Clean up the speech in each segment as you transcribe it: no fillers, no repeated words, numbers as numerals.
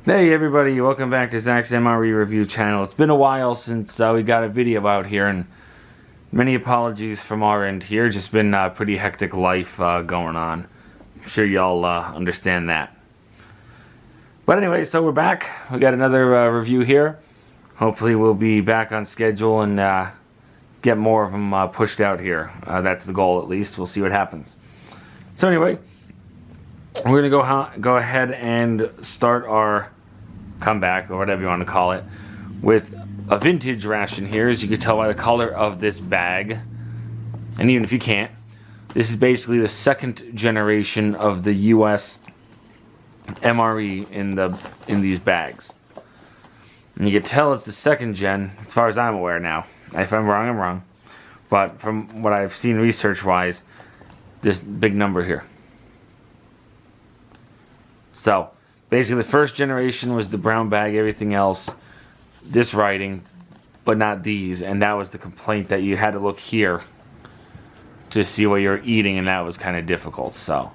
Hey everybody, welcome back to Zack's MRE review channel. It's been a while since we got a video out here, and many apologies from our end here. Just been pretty hectic life going on. I'm sure y'all understand that. But anyway, so we're back. We got another review here. Hopefully we'll be back on schedule and get more of them pushed out here. That's the goal, at least. We'll see what happens. So anyway, we're gonna go ahead and start our comeback, or whatever you want to call it, with a vintage ration here. As you can tell by the color of this bag, and even if you can't, this is basically the second generation of the US MRE in these bags. And you can tell it's the second gen, as far as I'm aware now. If I'm wrong, I'm wrong. But from what I've seen research-wise, this big number here. So, basically the first generation was the brown bag, everything else, this writing, but not these. And that was the complaint, that you had to look here to see what you're eating, and that was kind of difficult. So,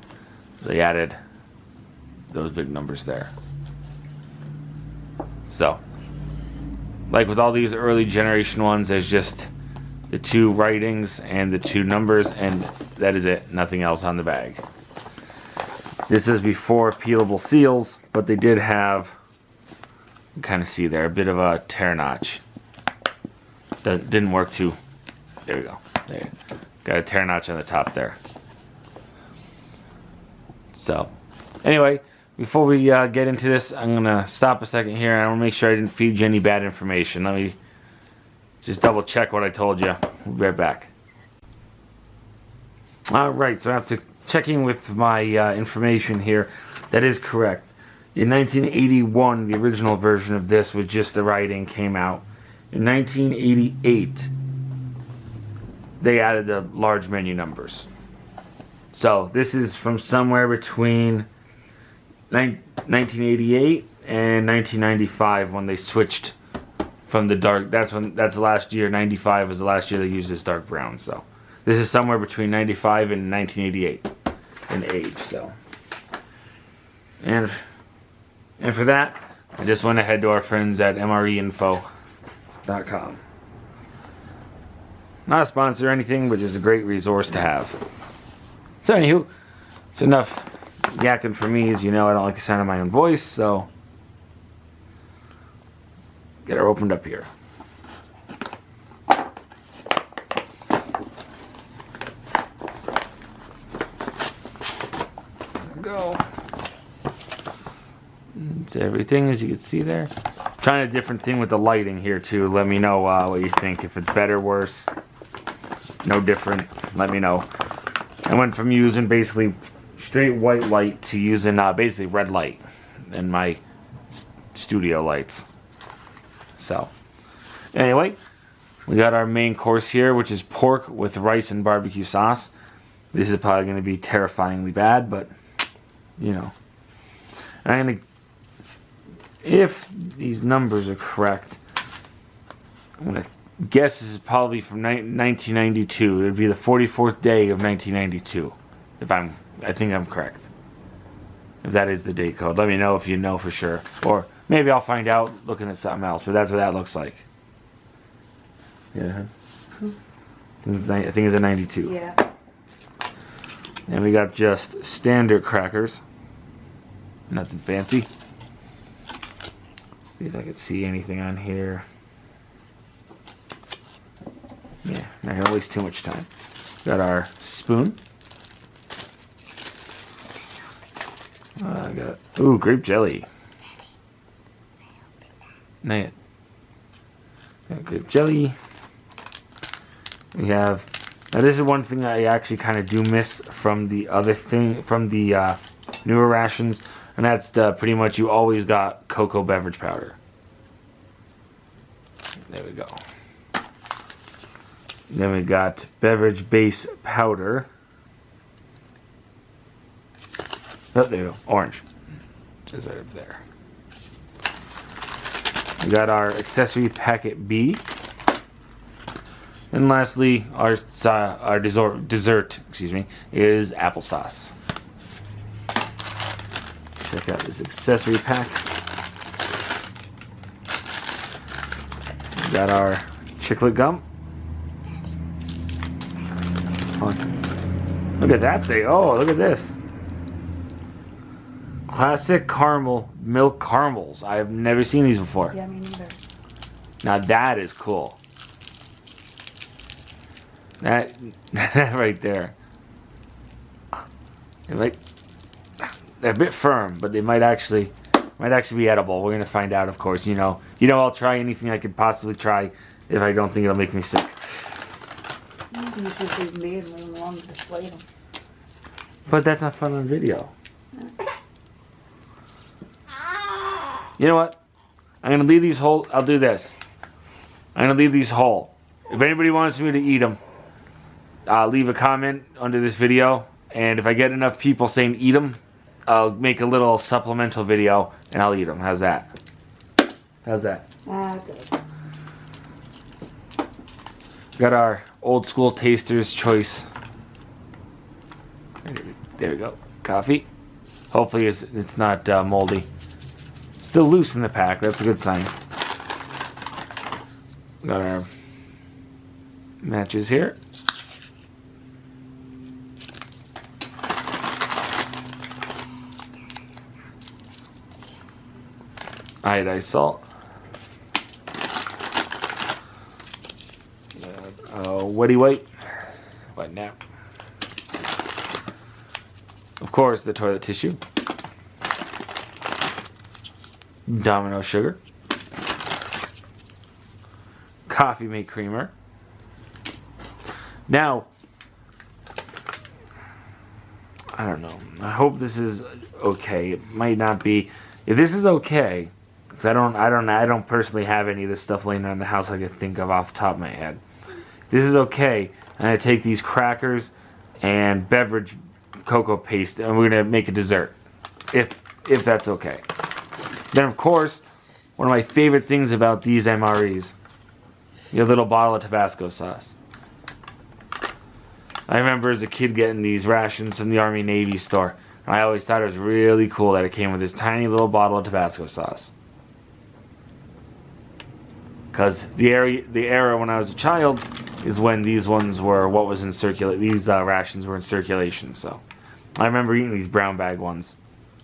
they added those big numbers there. So, like with all these early generation ones, there's just the two writings and the two numbers, and that is it. Nothing else on the bag. This is before peelable seals, but they did have, you kind of see there, a bit of a tear notch. Didn't work too. There we go. There. Got a tear notch on the top there. So, anyway, before we get into this, I'm going to stop a second here, and I want to make sure I didn't feed you any bad information. Let me just double check what I told you. We'll be right back. Alright, so after checking with my information here, that is correct. In 1981, the original version of this with just the writing came out. In 1988, they added the large menu numbers. So this is from somewhere between 1988 and 1995 when they switched from the dark. That's the last year. 95 was the last year they used this dark brown. So this is somewhere between 95 and 1988 in age. So, and for that, I just went ahead to our friends at MREinfo.com. Not a sponsor or anything, but just a great resource to have. So anywho, it's enough yakking for me. As you know, I don't like the sound of my own voice, so get her opened up here. Go. It's everything, as you can see there. Trying a different thing with the lighting here too. Let me know what you think. If it's better, worse, no different, let me know. I went from using basically straight white light to using basically red light in my studio lights. So anyway, we got our main course here, which is pork with rice and barbecue sauce. This is probably going to be terrifyingly bad, but you know, and I'm gonna, if these numbers are correct, I'm gonna guess this is probably from 1992. It would be the 44th day of 1992, I think I'm correct. If that is the date code, let me know if you know for sure, or maybe I'll find out looking at something else. But that's what that looks like. Yeah, I think it's a 92. Yeah. And we got just standard crackers. Nothing fancy. See if I can see anything on here. Yeah, not gonna waste too much time. Got our spoon. I got, ooh, grape jelly. Got grape jelly. We have, now this is one thing I actually kind of do miss from the other thing, from the newer rations, and that's pretty much you always got cocoa beverage powder. There we go. Then we got beverage base powder. Oh, there you go, orange. Just right up there. We got our accessory packet B. And lastly, our dessert, is applesauce. Check out this accessory pack. Got our chiclet gum. Look at that thing. Oh, look at this. Classic caramel milk caramels. I've never seen these before. Yeah, me neither. Now that is cool. That right there. They're a bit firm, but they might actually be edible. We're gonna find out, of course. You know, I'll try anything I could possibly try if I don't think it'll make me sick. You should leave me and leave them alone to display them. But that's not fun on video. You know what? I'm gonna leave these whole. I'll do this. I'm gonna leave these whole. If anybody wants me to eat them, leave a comment under this video, and if I get enough people saying eat them, I'll make a little supplemental video and I'll eat them. How's that? How's that? Good. Got our old school taster's choice. There we go. Coffee. Hopefully it's not moldy. Still loose in the pack. That's a good sign. Got our matches here. Iodized salt. Wetty wipe. What now? Of course, the toilet tissue. Domino sugar. Coffee mate creamer. Now, I don't know. I hope this is okay. It might not be. If this is okay, because I don't personally have any of this stuff laying around the house I can think of off the top of my head. This is okay. I'm gonna take these crackers and beverage cocoa paste, and we're gonna make a dessert, if that's okay. Then, of course, one of my favorite things about these MREs, your little bottle of Tabasco sauce. I remember as a kid getting these rations from the Army Navy store, and I always thought it was really cool that it came with this tiny little bottle of Tabasco sauce. Because the era when I was a child is when these ones were what was in circulation. These rations were in circulation. So I remember eating these brown bag ones.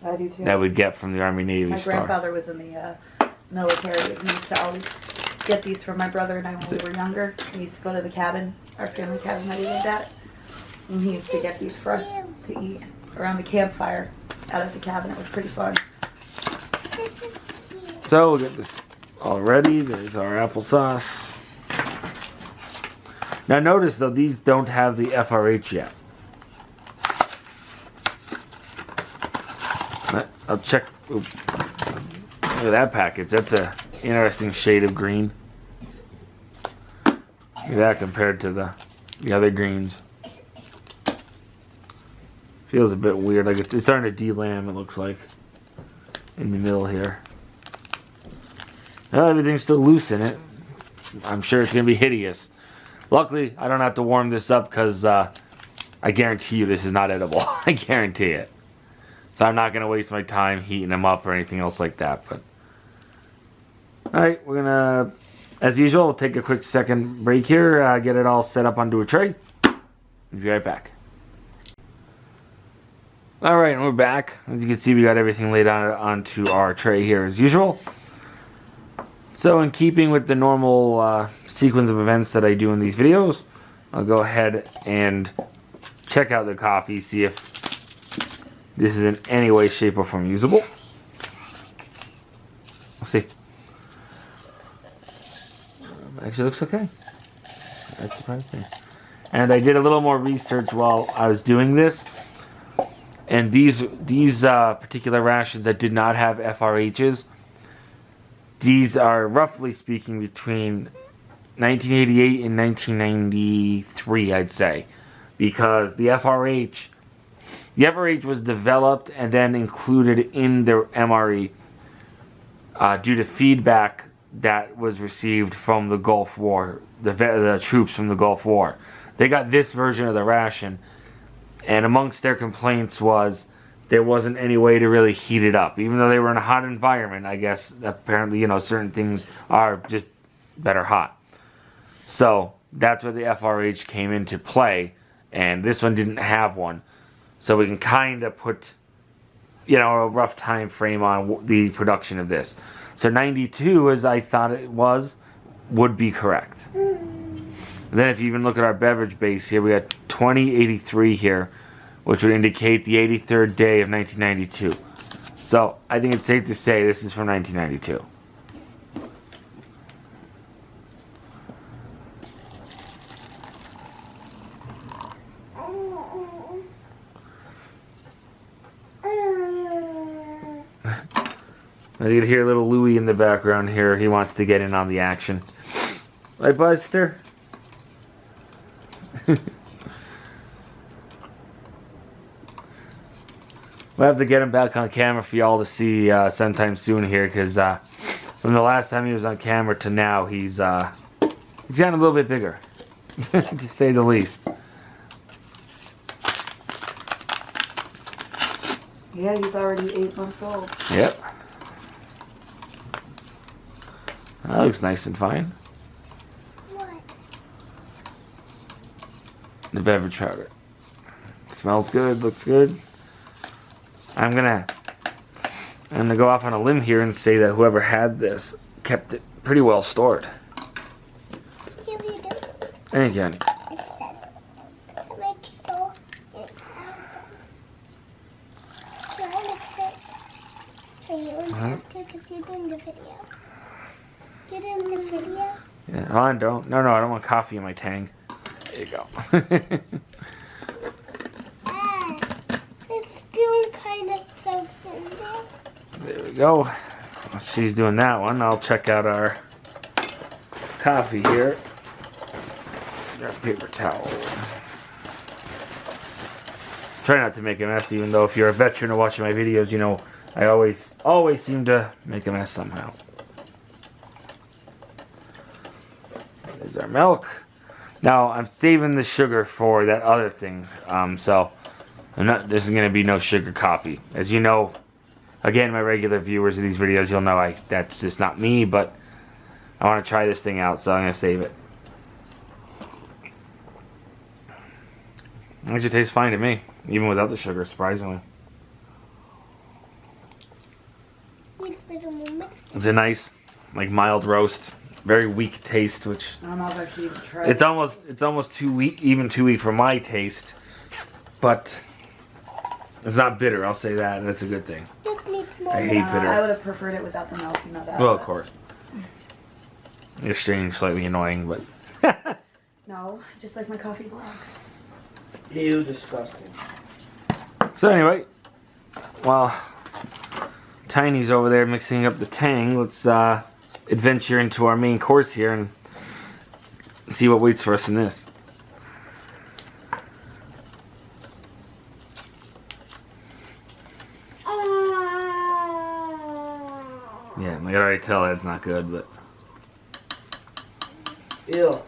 I do too. That we'd get from the Army Navy store. My grandfather was in the military. We used to always get these for my brother and I when we were younger. We used to go to the cabin, our family cabin that he lived at, and he used to get these for us to eat around the campfire out of the cabin. It was pretty fun. So we'll get this all ready. There's our applesauce. Now notice though, these don't have the FRH yet. I'll check. Look at that package. That's a interesting shade of green. Look at that compared to the other greens. Feels a bit weird. Like it's starting to delam, it looks like. In the middle here. Well, everything's still loose in it. I'm sure it's going to be hideous. Luckily, I don't have to warm this up because I guarantee you this is not edible. I guarantee it. So I'm not going to waste my time heating them up or anything else like that. But alright, we're going to, as usual, take a quick second break here. Get it all set up onto a tray. I'll be right back. Alright, and we're back. As you can see, we got everything laid out onto our tray here as usual. So in keeping with the normal sequence of events that I do in these videos, I'll go ahead and check out the coffee, see if this is in any way, shape, or form usable. We'll see. Actually looks okay. That's surprising. And I did a little more research while I was doing this. And these particular rations that did not have FRHs, these are roughly speaking between 1988 and 1993, I'd say, because the FRH was developed and then included in the MRE due to feedback that was received from the Gulf War, the troops from the Gulf War. They got this version of the ration, and amongst their complaints was there wasn't any way to really heat it up. Even though they were in a hot environment, I guess, apparently, certain things are just better hot. So that's where the FRH came into play, and this one didn't have one. So we can kind of put, you know, a rough time frame on the production of this. So 92, as I thought it was, would be correct. Then if you even look at our beverage base here, we got 2083 here, which would indicate the 83rd day of 1992. So I think it's safe to say this is from 1992. You can hear little Louie in the background here. He wants to get in on the action. Right, Buster? We'll have to get him back on camera for y'all to see sometime soon here, because from the last time he was on camera to now, he's gotten a little bit bigger, to say the least. Yeah, he's already 8 months old. Yep. That looks nice and fine. What? The beverage powder. Smells good, looks good. I'm gonna go off on a limb here and say that whoever had this kept it pretty well stored. Here we go. And again, It's done. Make sure it's all done. Can I mix it? So you don't have to, because you're doing the video. You're doing the video? yeah, oh, I don't. No, I don't want coffee in my Tang. There you go. The spoon kind of soaks in there. There we go. While she's doing that one, I'll check out our coffee here. Got a paper towel. Try not to make a mess, even though if you're a veteran of watching my videos, you know I always seem to make a mess somehow. There's our milk. Now I'm saving the sugar for that other thing. So this is going to be no sugar coffee. As you know, again, my regular viewers of these videos, you'll know that's just not me, but I want to try this thing out, so I'm going to save it. It actually tastes fine to me, even without the sugar, surprisingly. It's a nice, like, mild roast. Very weak taste, which I don't know if I should even try it's almost too weak, even too weak for my taste. But it's not bitter, I'll say that, and that's a good thing. I hate bitter. I would have preferred it without the milk, you know that. Well, of course. It's strange, slightly annoying, but No, just like my coffee black. Ew, disgusting. so anyway, while Tiny's over there mixing up the Tang, let's adventure into our main course here and see what waits for us in this. Yeah, I can already tell that's not good, but Ew.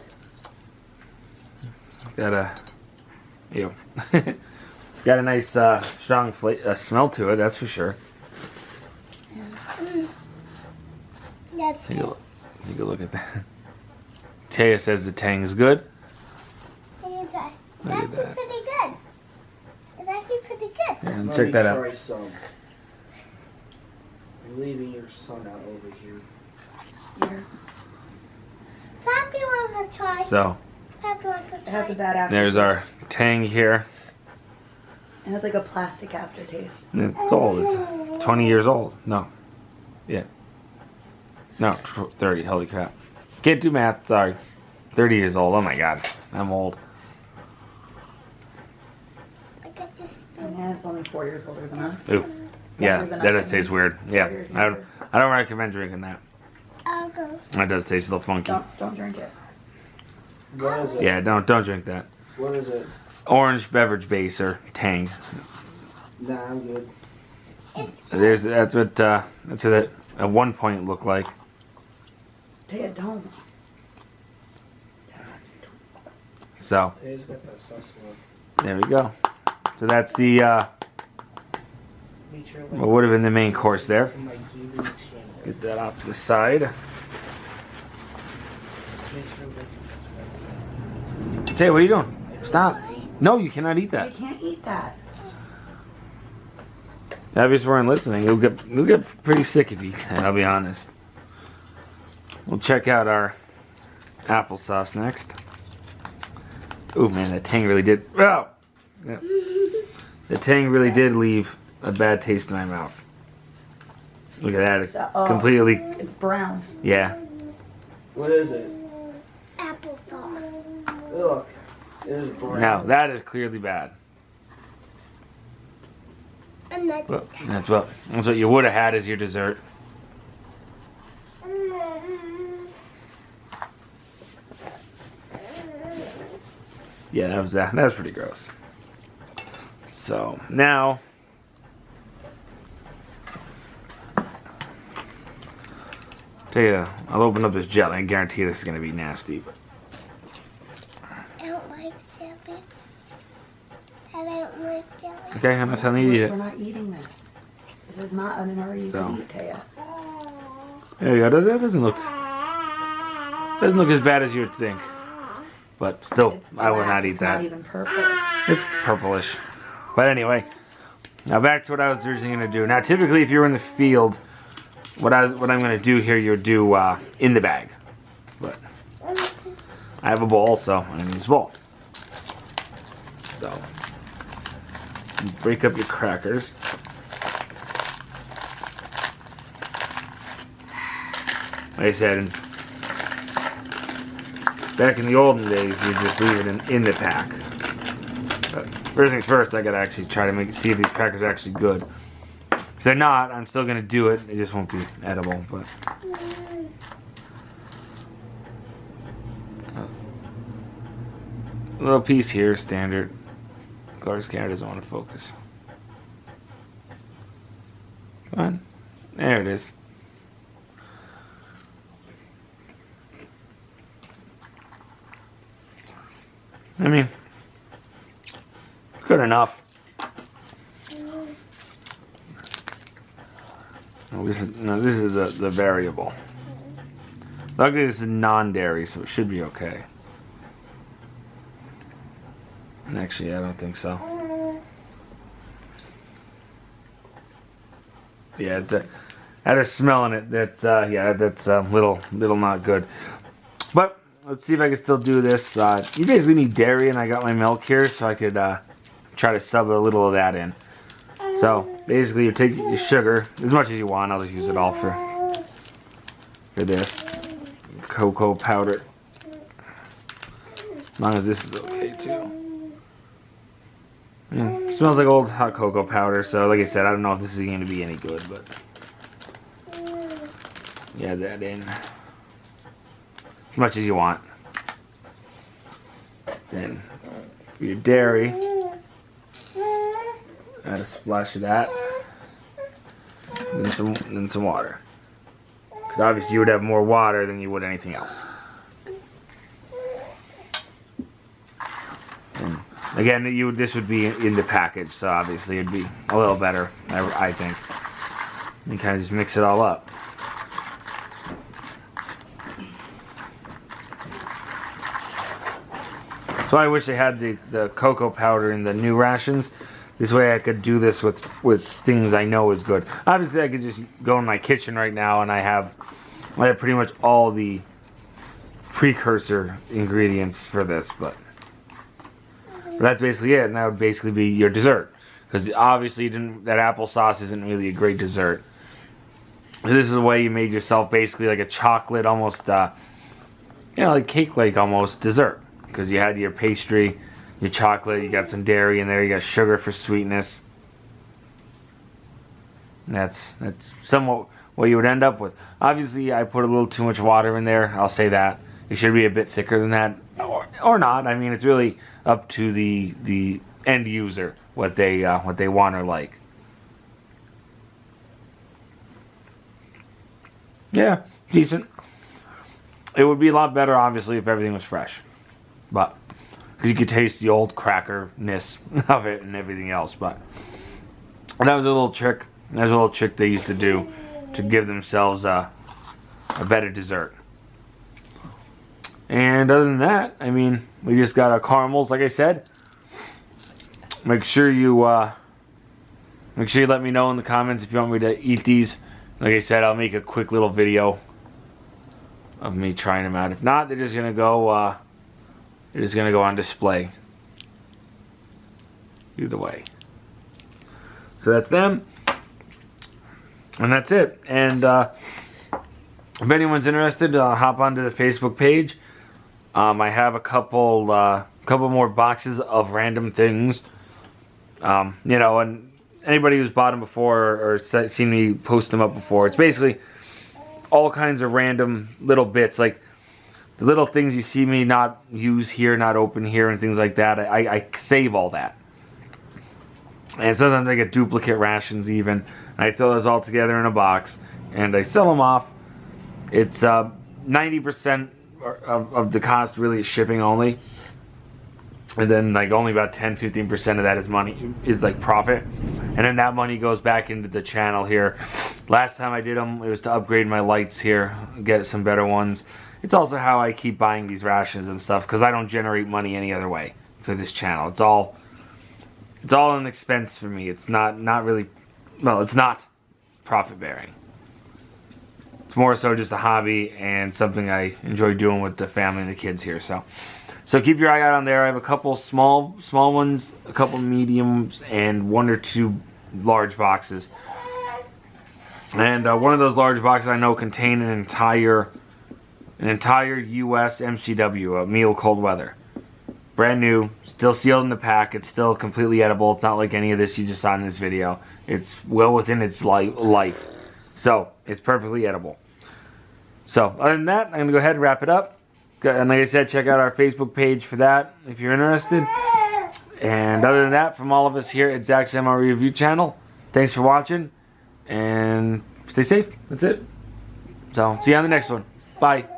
got a got a nice strong smell to it, that's for sure. That's Take good. a look at that. Taya says the Tang's good. Can you try? Look at That's that. pretty good. It's actually pretty good. And Let check me that out. try some. You're leaving your son out over here. Here. Papi wants to try. So Papi wants to It has a try. bad aftertaste. there's our Tang here. It has like a plastic aftertaste. It's old. It's 20 years old. No. Yeah. No, 30. Holy crap. Can't do math. Sorry. 30 years old. Oh my god. I'm old. I got this spoon. Yeah, it's only 4 years older than us. Ooh. Yeah, Younger than that us, does I mean. taste weird. 4 Yeah. years I younger. don't recommend drinking that. I'll go. That does taste a little funky. Don't drink it. What is it? Yeah, don't drink that. What is it? Orange beverage base or Tang. Nah, I'm good. That's what it at one point looked like. Taya, don't. So Taya's got that sauce one. there we go. So that's the Make sure what would have been the main course there. my gaming channel. Get that off to the side. Tay, what are you doing? Stop. No, you cannot eat You that. can't eat that. Obviously, weren't listening. You'll get pretty sick if you eat that, I'll be honest. We'll check out our applesauce next. Ooh, man, that tang really did. Oh! Yeah. The tang really did leave a bad taste in my mouth. Look at that. It's completely. It's brown. Yeah. What is it? Applesauce. Look, it is brown. Now, that is clearly bad. And that's Well, that's what you would have had as your dessert. Yeah, that was pretty gross. So now, tell you, I'll open up this jelly. I guarantee this is gonna be nasty. But I don't like jelly. Dad, I don't like jelly. okay, I'm not telling you to eat We're it. not eating this. This is not an MRE you So. can eat, Taya. There you go. That doesn't look as bad as you would think. But still, It's I would black. not eat It's that. not even purple. It's purplish. But anyway, now back to what I was originally going to do. Now, typically, if you're in the field, what I'm going to do here, you would do in the bag. But I have a bowl, so I'm going to use a bowl. So, you break up your crackers. Like I said, back in the olden days, you just leave it in the pack. But first things first, I gotta actually try to see if these crackers are actually good. If they're not, I'm still gonna do it. It just won't be edible. But a little piece here, standard. Color scanner doesn't want to focus. Come on, there it is. I mean, good enough. This is the variable. Luckily, this is non-dairy, so it should be okay. And actually, I don't think so. Yeah, it's I had a smell in it. That's that's a little not good. But let's see if I can still do this. You basically need dairy, and I got my milk here, so I could try to sub a little of that in. So basically, you take your sugar as much as you want. I'll just use it all for this cocoa powder, as long as this is okay too. It smells like old hot cocoa powder. So like I said, I don't know if this is going to be any good, but yeah, that in as much as you want. Then for your dairy, add a splash of that, then some water. Because obviously you would have more water than you would anything else. And again, this would be in the package, so obviously it'd be a little better, I think. You kind of just mix it all up. So I wish they had the cocoa powder in the new rations. This way I could do this with things I know is good. Obviously I could just go in my kitchen right now and I have pretty much all the precursor ingredients for this, but that's basically it, and that would basically be your dessert. Because obviously that applesauce isn't really a great dessert. This is the way you made yourself basically like a chocolate, almost, like cake-like almost dessert. Because you had your pastry, your chocolate, you got some dairy in there, you got sugar for sweetness. And that's somewhat what you would end up with. Obviously, I put a little too much water in there. I'll say that. It should be a bit thicker than that, or not. I mean, it's really up to the end user what they want or like. Yeah, decent. It would be a lot better, obviously, if everything was fresh. But, because you could taste the old crackerness of it and everything else. But, that was a little trick. That was a little trick they used to do to give themselves a better dessert. And other than that, I mean, we just got our caramels, like I said. Make sure you let me know in the comments if you want me to eat these. Like I said, I'll make a quick little video of me trying them out. If not, they're just gonna go on display. Either way. So that's them. And that's it. And if anyone's interested, hop onto the Facebook page. I have a couple more boxes of random things. You know, and anybody who's bought them before or seen me post them up before, it's basically all kinds of random little bits, like the little things you see me not use here, not open here, and things like that. I save all that. And sometimes I get duplicate rations even. I throw those all together in a box and I sell them off. It's 90% of the cost really is shipping only. And then like only about 10-15% of that is money, is like profit. And then that money goes back into the channel here. Last time I did them, it was to upgrade my lights here, get some better ones. It's also how I keep buying these rations and stuff, because I don't generate money any other way for this channel. It's all an expense for me. It's not really, well, it's not profit bearing. It's more so just a hobby and something I enjoy doing with the family and the kids here. So keep your eye out on there. I have a couple small ones, a couple mediums, and 1 or 2 large boxes. And one of those large boxes I know contain an entire U.S. MCW, a meal cold weather. Brand new, still sealed in the pack. It's still completely edible. It's not like any of this you just saw in this video. It's well within its life. So, it's perfectly edible. So, other than that, I'm going to go ahead and wrap it up. And like I said, check out our Facebook page for that if you're interested. And other than that, from all of us here at Zack's MRE Review channel, thanks for watching. And stay safe. That's it. So, see you on the next one. Bye.